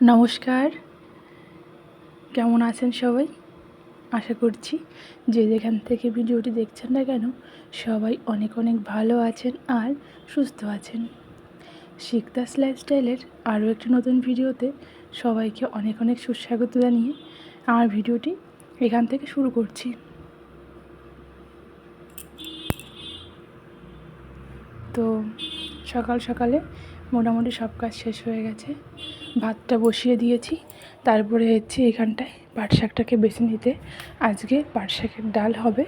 নমস্কার, কেমন আছেন সবাই? আশা করছি যে যেখান থেকে ভিডিওটি দেখছেন না কেন সবাই অনেক অনেক ভালো আছেন আর সুস্থ আছেন। শিকদাস লাইফস্টাইলের আরও একটি নতুন ভিডিওতে সবাইকে অনেক অনেক সুস্বাগত জানিয়ে আমার ভিডিওটি এখান থেকে শুরু করছি। তো সকাল সকালে মোটামুটি সব কাজ শেষ হয়ে গেছে। ভাতটা বসিয়ে দিয়েছি, তারপরে হচ্ছে এখানটায় পাট শাকটাকে বেছে নিতে। আজকে পাট শাকের ডাল হবে,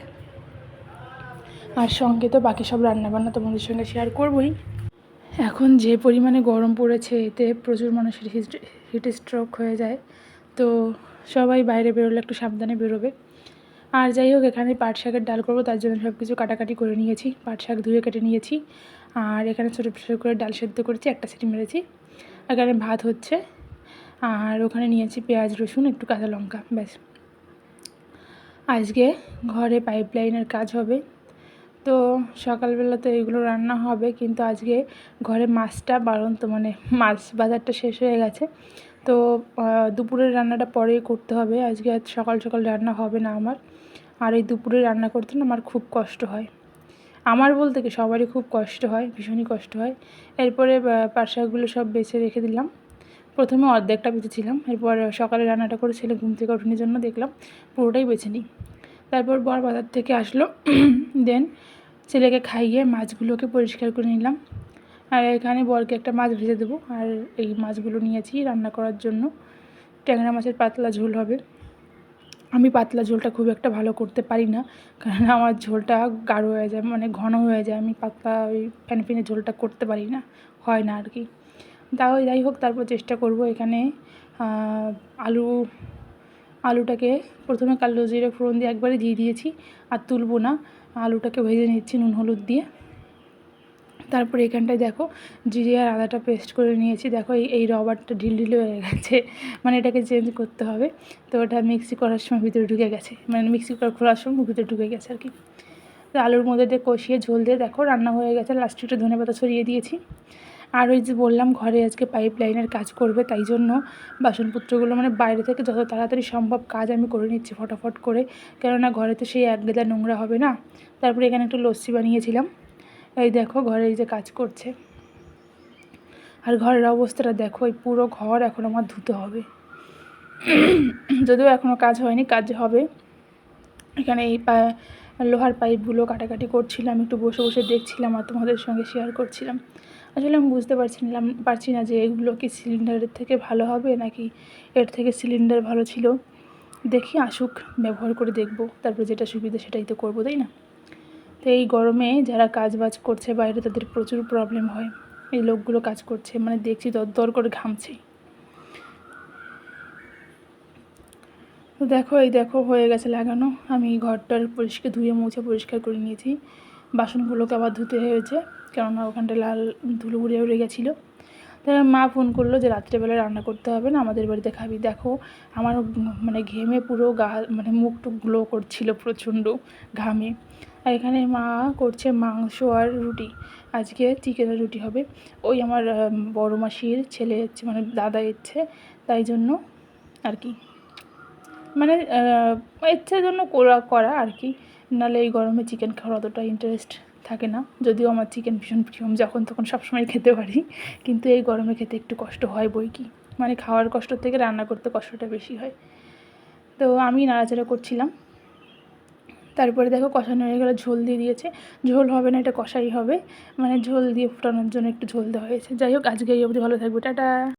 আর সঙ্গে তো বাকি সব রান্নাবান্না তোমাদের সঙ্গে শেয়ার করবই। এখন যে পরিমাণে গরম পড়েছে এতে প্রচুর মানুষের হিট স্ট্রোক হয়ে যায়, তো সবাই বাইরে বেরোলে একটু সাবধানে বেরোবে। আর যাই হোক, এখানে পাট শাকের ডাল করবো, তার জন্য সব কিছু কাটাকাটি করে নিয়েছি। পাট শাক ধুয়ে কেটে নিয়েছি, আর এখানে ছোটো ছোটো করে ডাল সেদ্ধ করেছি, একটা সিটি মেরেছি। এখানে ভাত হচ্ছে, আর ওখানে নিয়েছি পেঁয়াজ রসুন একটু কাঁচা লঙ্কা, ব্যাস। আজকে ঘরে পাইপলাইনের কাজ হবে, তো সকালবেলা তো এগুলো রান্না হবে, কিন্তু আজকে ঘরে মাছটা বাড়ন্ত, মানে মাছ বাজারটা শেষ হয়ে গেছে, তো দুপুরের রান্নাটা পরেই করতে হবে। আজকে সকাল সকাল রান্না হবে না আমার, আর এই দুপুরে রান্না করতে না আমার খুব কষ্ট হয়। আমার বলতে কি সবারই খুব কষ্ট হয়, ভীষণই কষ্ট হয়। এরপরে পাট শাকগুলো সব বেছে রেখে দিলাম। প্রথমে অর্ধেকটা বেছেছিলাম, এরপর সকালে রান্নাটা করে ছেলে ঘুম থেকে ওঠানোর জন্য দেখলাম পুরোটাই বেছে নিই। তারপর বর বাজার থেকে আসলো, দেন ছেলেকে খাইয়ে মাছগুলোকে পরিষ্কার করে নিলাম। আর এখানে বরকে একটা মাছ ভেজে দেবো, আর এই মাছগুলো নিয়েছি রান্না করার জন্য। ট্যাংরা মাছের পাতলা ঝোল হবে। আমি পাতলা ঝোলটা খুব একটা ভালো করতে পারি না, কারণ আমার ঝোলটা গাঢ় হয়ে যায়, মানে ঘন হয়ে যায়। আমি পাতলা ওই প্যানে ঝোলটা করতে পারি না, হয় না আর কি। তাও যাই হোক, তারপর চেষ্টা করব। এখানে আলুটাকে প্রথমে কালো জিরে ফোড়ন দিয়ে একবারে দিয়ে দিয়েছি, আর তুলবো না। আলুটাকে ভেজে নিচ্ছি নুন হলুদ দিয়ে। তারপরে এখানটায় দেখো জিরে আর আদাটা পেস্ট করে নিয়েছি। দেখো এই রবারটা ঢিল হয়ে গেছে, মানে এটাকে চেঞ্জ করতে হবে। তো ওটা মিক্সি করার সময় ভিতরে ঢুকে গেছে, মানে মিক্সি খোলার সময় ভিতরে ঢুকে গেছে আর কি। তো আলুর মধ্যে দিয়ে কষিয়ে ঝোল দিয়ে দেখো রান্না হয়ে গেছে। লাস্টে একটু ধনেপাতা ছড়িয়ে দিয়েছি। আর ওই যে বললাম ঘরে আজকে পাইপ লাইনের কাজ করবে, তাই জন্য বাসনপত্রগুলো মানে বাইরে থেকে যত তাড়াতাড়ি সম্ভব কাজ আমি করে নিচ্ছি ফটাফট করে, কেননা ঘরে তো সেই এক গেদা নোংরা হবে না। তারপরে এখানে একটু লস্যি বানিয়েছিলাম। এই দেখো ঘরে এই যে কাজ করছে, আর ঘরের অবস্থাটা দেখো, এই পুরো ঘর এখন আমার ধুতে হবে। যদিও এখনও কাজ হয়নি, কাজ হবে। এখানে এই লোহার পাইপগুলো কাটাকাটি করছিলাম, একটু বসে বসে দেখছিলাম আর তোমাদের সঙ্গে শেয়ার করছিলাম। আসলে আমি বুঝতে পারছি না যে এগুলো কি সিলিন্ডারের থেকে ভালো হবে নাকি এর থেকে সিলিন্ডার ভালো ছিল। দেখি আসুক, ব্যবহার করে দেখবো, তারপরে যেটা সুবিধা সেটাই তো করবো, তাই না? তো এই গরমে যারা কাজ বাজ করছে বাইরে তাদের প্রচুর প্রবলেম হয়। এই লোকগুলো কাজ করছে, মানে দেখছি দর করে ঘামছে। তো দেখো এই দেখো হয়ে গেছে লাগানো। আমি ঘরটার ধুয়ে মুছে পরিষ্কার করে নিয়েছি। বাসনগুলোকে আবার ধুতে হয়েছে, কেননা ওখানটা লাল ধুলো উড়ে গেছিলো। তাই মা ফোন করলো যে রাত্রেবেলা রান্না করতে হবে না, আমাদের বাড়িতে খাবি। দেখো আমার মানে ঘেমে পুরো মানে মুখটুক গ্লো করছিল প্রচণ্ড ঘামে। আর এখানে মা করছে মাংস আর রুটি। আজকে চিকেনের রুটি হবে। ওই আমার বড় মাসির ছেলে এসছে, মানে দাদা এসছে, তাই জন্য আর কি, মানে ইচ্ছার জন্য করা আর কি। নাহলে এই গরমে চিকেন খাওয়ার অতটা ইন্টারেস্ট থাকে না, যদিও আমার চিকেন ভীষণ প্রিয়, যখন তখন সবসময় খেতে পারি, কিন্তু এই গরমে খেতে একটু কষ্ট হয় বই কি, মানে খাওয়ার কষ্ট থেকে রান্না করতে কষ্টটা বেশি হয়। তো আমি নাড়াচাড়া করছিলাম। তারপরে দেখো কষানো হয়ে গেলে ঝোল দিয়ে দিয়েছে। ঝোল হবে না, এটা কষাই হবে, মানে ঝোল দিয়ে ফোটানোর জন্য একটু ঝোল দেওয়া হয়েছে। যাই হোক, আজকে এই অবধি, ভালো থাকবে, টাটা।